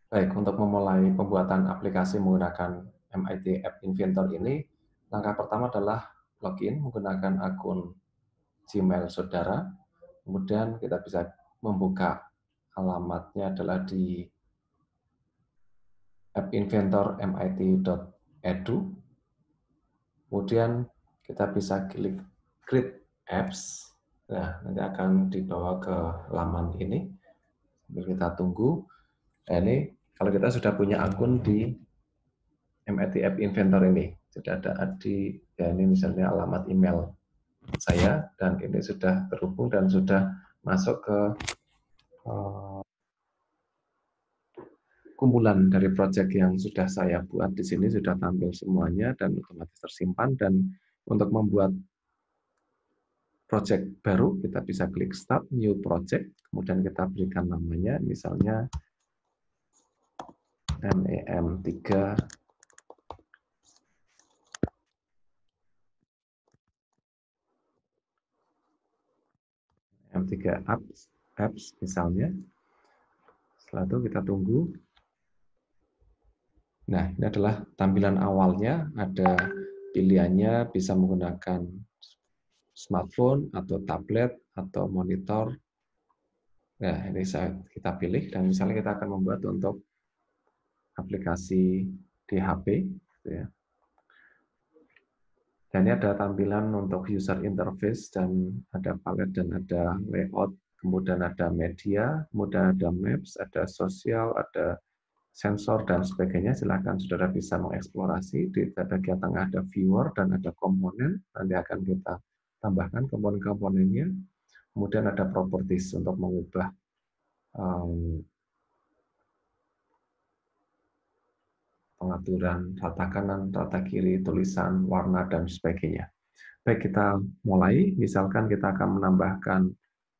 Baik, untuk memulai pembuatan aplikasi menggunakan MIT App Inventor ini, langkah pertama adalah login menggunakan akun Gmail saudara. Kemudian kita bisa membuka alamatnya adalah di appinventor.mit.edu. Kemudian kita bisa klik Create Apps. Nah, nanti akan dibawa ke laman ini. Sambil kita tunggu. Nah, ini kalau kita sudah punya akun di MIT App Inventor ini, sudah ada di ya ini misalnya alamat email saya dan ini sudah terhubung dan sudah masuk ke kumpulan dari project yang sudah saya buat di sini sudah tampil semuanya dan otomatis tersimpan. Dan untuk membuat project baru kita bisa klik Start New Project, kemudian kita berikan namanya misalnya MEM3 apps misalnya. Setelah itu kita tunggu. Nah, ini adalah tampilan awalnya, ada pilihannya bisa menggunakan smartphone atau tablet atau monitor. Nah, ini kita pilih dan misalnya kita akan membuat untuk aplikasi di HP, gitu ya. Dan ini ada tampilan untuk user interface dan ada palet dan ada layout, kemudian ada media, kemudian ada maps, ada sosial, ada sensor dan sebagainya. Silakan saudara bisa mengeksplorasi. Di bagian tengah ada viewer dan ada komponen. Nanti akan kita tambahkan komponen-komponennya. Kemudian ada properties untuk mengubah pengaturan rata kanan, rata kiri, tulisan, warna, dan sebagainya. Baik, kita mulai. Misalkan kita akan menambahkan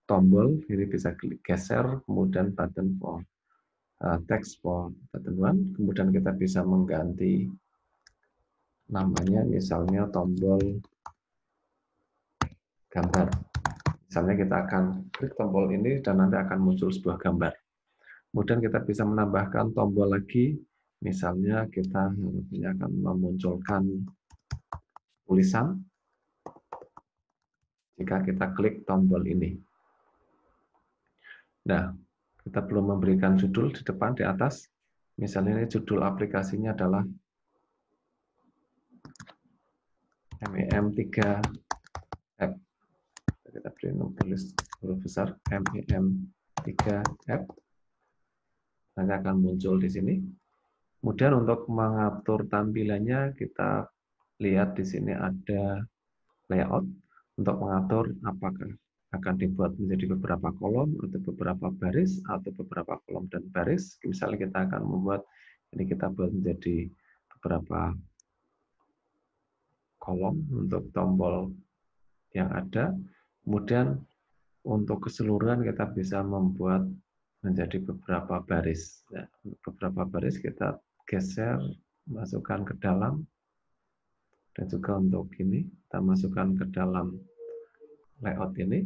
tombol, ini bisa klik geser, kemudian button for text for button one, kemudian kita bisa mengganti namanya, misalnya tombol gambar. Misalnya kita akan klik tombol ini dan nanti akan muncul sebuah gambar. Kemudian kita bisa menambahkan tombol lagi, misalnya kita akan memunculkan tulisan jika kita klik tombol ini. Nah, kita belum memberikan judul di depan, di atas. Misalnya ini judul aplikasinya adalah MEM3 App. Kita beri tulis huruf besar MEM3 App. Nanti akan muncul di sini. Kemudian untuk mengatur tampilannya, kita lihat di sini ada layout untuk mengatur apakah akan dibuat menjadi beberapa kolom atau beberapa baris atau beberapa kolom dan baris. Misalnya kita akan membuat ini, kita buat menjadi beberapa kolom untuk tombol yang ada. Kemudian untuk keseluruhan kita bisa membuat menjadi beberapa baris. Ya, beberapa baris kita geser, masukkan ke dalam, dan juga untuk ini kita masukkan ke dalam layout ini.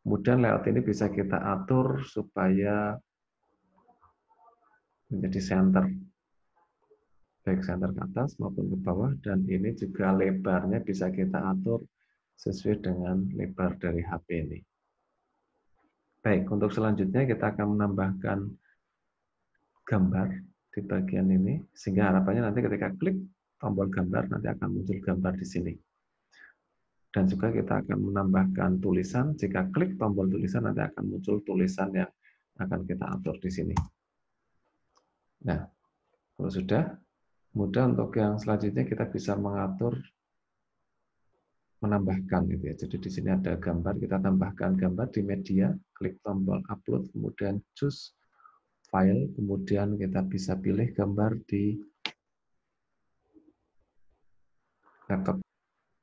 Kemudian layout ini bisa kita atur supaya menjadi center, baik center ke atas maupun ke bawah, dan ini juga lebarnya bisa kita atur sesuai dengan lebar dari HP ini. Baik, untuk selanjutnya kita akan menambahkan gambar di bagian ini, sehingga harapannya nanti ketika klik tombol gambar nanti akan muncul gambar di sini. Dan juga kita akan menambahkan tulisan, jika klik tombol tulisan nanti akan muncul tulisan yang akan kita atur di sini. Nah, kalau sudah, mudah untuk yang selanjutnya kita bisa mengatur, menambahkan gitu ya. Jadi di sini ada gambar, kita tambahkan gambar di media, klik tombol upload, kemudian choose file, kemudian kita bisa pilih gambar di laptop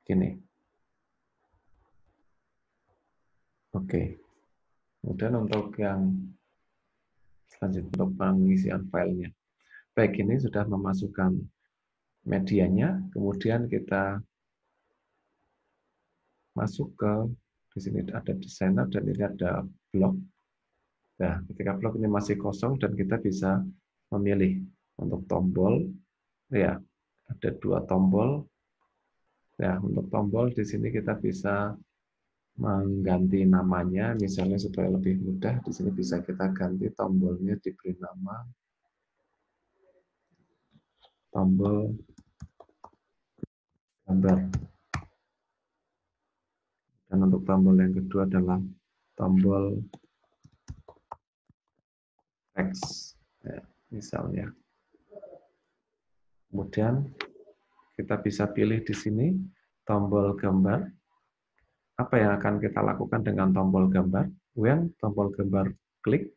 gini. Oke. Kemudian untuk yang selanjutnya untuk pengisian filenya. Baik, ini sudah memasukkan medianya, kemudian kita masuk ke di sini ada desainer dan ini ada blog. Nah, ketika blog ini masih kosong dan kita bisa memilih untuk tombol, ya ada 2 tombol. Ya, untuk tombol di sini kita bisa mengganti namanya, misalnya supaya lebih mudah, di sini bisa kita ganti tombolnya, diberi nama tombol gambar. Dan untuk tombol yang kedua adalah tombol teks, ya, misalnya. Kemudian kita bisa pilih di sini tombol gambar. Apa yang akan kita lakukan dengan tombol gambar? When tombol gambar klik,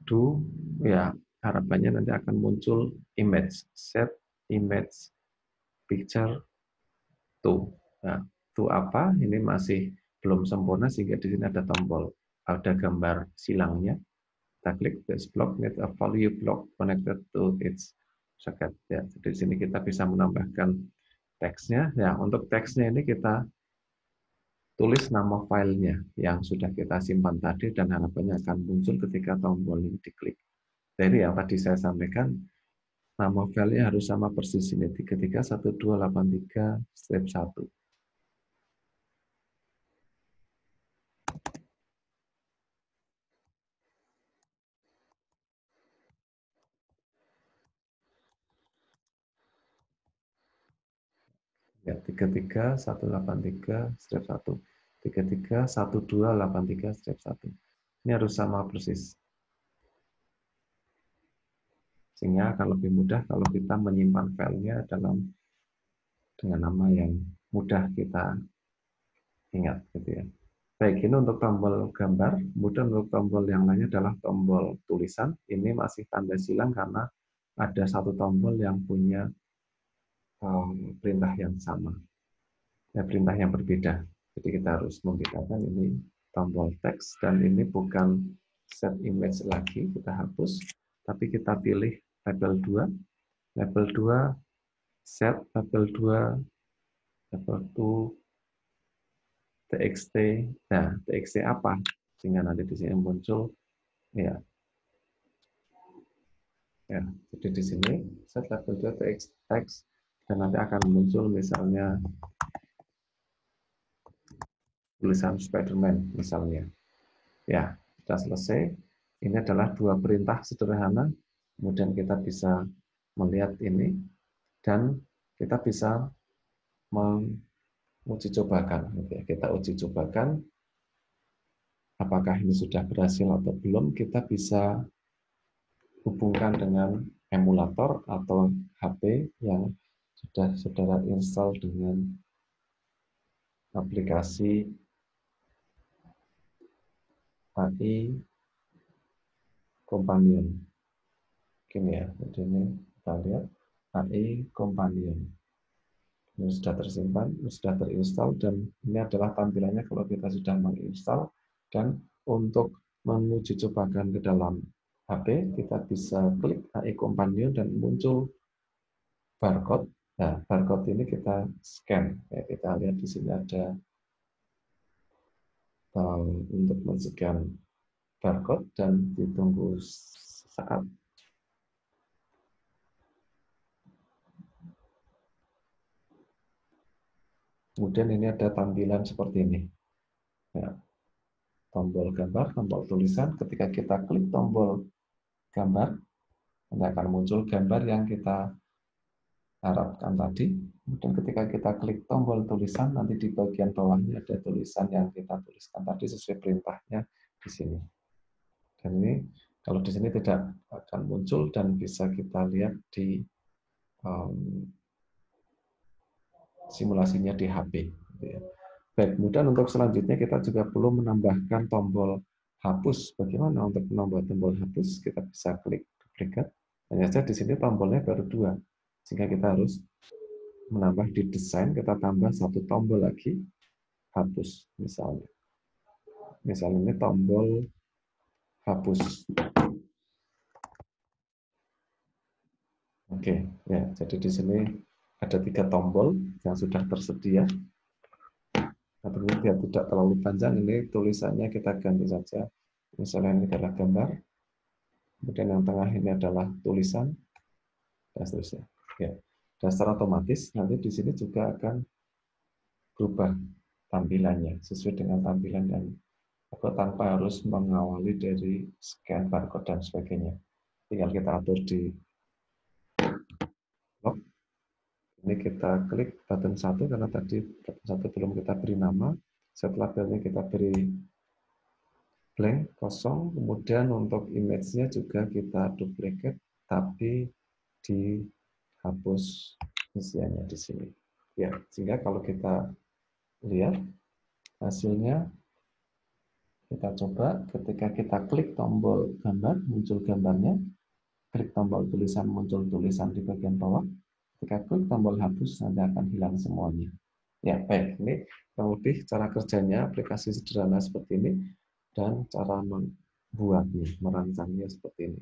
do, ya harapannya nanti akan muncul image, set image picture to. Nah, to apa? Ini masih belum sempurna sehingga di sini ada tombol, ada gambar silangnya. Kita klik this block need a value block connected to its socket. Ya, jadi di sini kita bisa menambahkan teksnya. Ya, untuk teksnya ini kita tulis nama filenya yang sudah kita simpan tadi dan harapannya akan muncul ketika tombol ini diklik. Jadi yang tadi saya sampaikan, nama filenya harus sama persis ini 33123-1. Ya, 33183-1. 33123-1. Ini harus sama persis. Sehingga akan lebih mudah kalau kita menyimpan filenya dengan nama yang mudah kita ingat, gitu ya. Baik, ini untuk tombol gambar. Kemudian untuk tombol yang lainnya adalah tombol tulisan. Ini masih tanda silang karena ada satu tombol yang punya perintah yang sama. Ya, perintah yang berbeda. Jadi kita harus membedakan ini tombol teks dan ini bukan set image lagi, kita hapus. Tapi kita pilih label 2. Label 2, set label 2, label 2, txt. Nah, txt apa? Sehingga nanti di sini muncul ya. Ya, jadi di sini set label 2 txt dan nanti akan muncul misalnya tulisan Spider-Man misalnya. Ya, sudah selesai. Ini adalah 2 perintah sederhana. Kemudian kita bisa melihat ini dan kita bisa menguji cobakan. Kita uji cobakan apakah ini sudah berhasil atau belum. Kita bisa hubungkan dengan emulator atau HP yang sudah saudara install dengan aplikasi AI Companion. Gini ya, jadi ini kita lihat AI Companion. Ini sudah tersimpan, sudah terinstall, dan ini adalah tampilannya kalau kita sudah menginstal. Dan untuk menguji cobakan ke dalam HP, kita bisa klik AI Companion dan muncul barcode. Nah, barcode ini kita scan. Ya, kita lihat di sini ada untuk men-scan barcode dan ditunggu saat. Kemudian ini ada tampilan seperti ini. Ya, tombol gambar, tombol tulisan. Ketika kita klik tombol gambar, nanti akan muncul gambar yang kita harapkan tadi. Kemudian ketika kita klik tombol tulisan, nanti di bagian bawahnya ada tulisan yang kita tuliskan tadi sesuai perintahnya di sini. Dan ini kalau di sini tidak akan muncul dan bisa kita lihat di simulasinya di HP. Baik, kemudian untuk selanjutnya kita juga perlu menambahkan tombol hapus. Bagaimana untuk menambah tombol hapus? Kita bisa klik duplikat. Hanya saja di sini tombolnya baru 2, sehingga kita harus menambah di desain. Kita tambah satu tombol lagi, hapus misalnya. Misalnya ini tombol hapus. Oke, ya. Jadi di sini ada 3 tombol yang sudah tersedia. Nah, biar tidak terlalu panjang, ini tulisannya kita ganti saja. Misalnya ini adalah gambar. Kemudian yang tengah ini adalah tulisan, dan seterusnya. Ya. Dan secara otomatis nanti di sini juga akan berubah tampilannya sesuai dengan tampilan dan tanpa harus mengawali dari scan barcode dan sebagainya. Tinggal kita atur di lock. Ini kita klik button 1 karena tadi button 1 belum kita beri nama. Setelah ini kita beri blank, kosong. Kemudian untuk image-nya juga kita duplicate, tapi dihapus isiannya di sini. Ya, sehingga kalau kita lihat hasilnya, kita coba ketika kita klik tombol gambar, muncul gambarnya. Klik tombol tulisan, muncul tulisan di bagian bawah. Ketika klik tombol hapus, nanti akan hilang semuanya. Ya, baik. Ini kurang lebih cara kerjanya aplikasi sederhana seperti ini dan cara membuatnya, merancangnya seperti ini.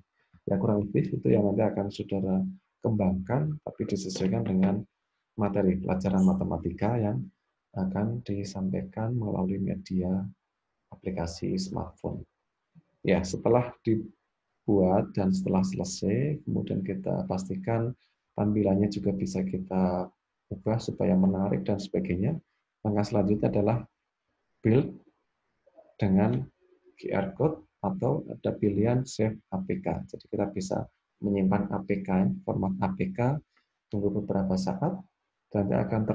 Ya, kurang lebih itu yang nanti akan saudara kembangkan, tapi disesuaikan dengan materi pelajaran matematika yang akan disampaikan melalui media aplikasi smartphone. Ya, setelah dibuat dan setelah selesai, kemudian kita pastikan tampilannya juga bisa kita ubah supaya menarik dan sebagainya. Langkah selanjutnya adalah build dengan QR code atau ada pilihan save APK. Jadi kita bisa menyimpan APK, format APK, tunggu beberapa saat, dan akan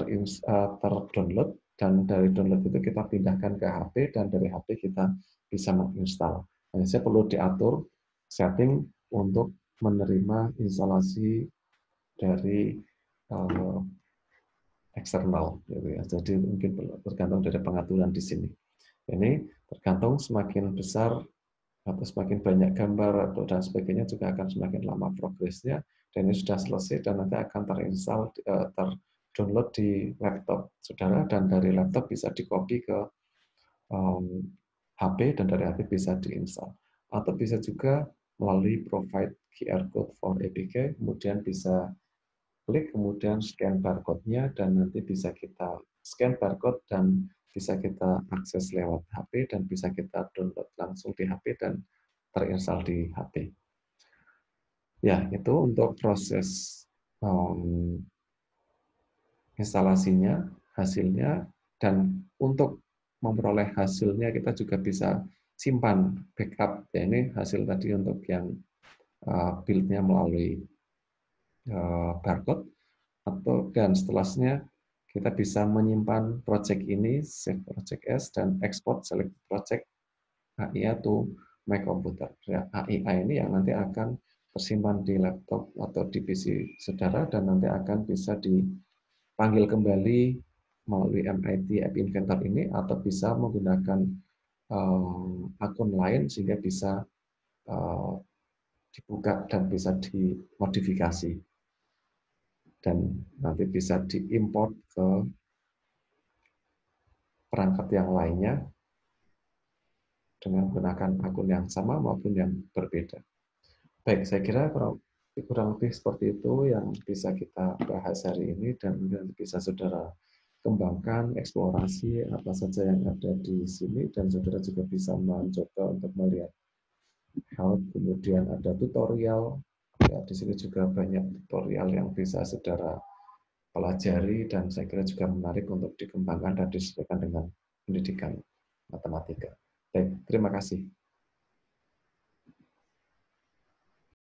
terdownload, dan dari download itu kita pindahkan ke HP, dan dari HP kita bisa menginstal. Nah, saya perlu diatur setting untuk menerima instalasi dari eksternal, gitu ya. Jadi mungkin tergantung dari pengaturan di sini. Ini tergantung semakin besar atau semakin banyak gambar atau dan sebagainya juga akan semakin lama progresnya. Dan ini sudah selesai dan nanti akan terinstall, terdownload di laptop saudara, dan dari laptop bisa dikopi ke HP dan dari HP bisa diinstal. Atau bisa juga melalui provide QR code for APK, kemudian bisa klik, kemudian scan barcode-nya, dan nanti bisa kita scan barcode dan bisa kita akses lewat HP dan bisa kita download langsung di HP dan terinstall di HP. Ya, itu untuk proses instalasinya, hasilnya, dan untuk memperoleh hasilnya kita juga bisa simpan backup. Ya, ini hasil tadi untuk yang build-nya melalui barcode, dan setelahnya kita bisa menyimpan project ini, save project as, dan export select project AIA to my computer. Ya, AIA ini yang nanti akan tersimpan di laptop atau di PC saudara, dan nanti akan bisa dipanggil kembali melalui MIT App Inventor ini, atau bisa menggunakan akun lain sehingga bisa dibuka dan bisa dimodifikasi. Dan nanti bisa diimport ke perangkat yang lainnya dengan menggunakan akun yang sama maupun yang berbeda. Baik, saya kira kurang lebih seperti itu yang bisa kita bahas hari ini, dan bisa saudara kembangkan, eksplorasi apa saja yang ada di sini, dan saudara juga bisa mencoba untuk melihat help, kemudian ada tutorial. Ya, di sini juga banyak tutorial yang bisa saudara pelajari, dan saya kira juga menarik untuk dikembangkan dan disesuaikan dengan pendidikan matematika. Baik, terima kasih.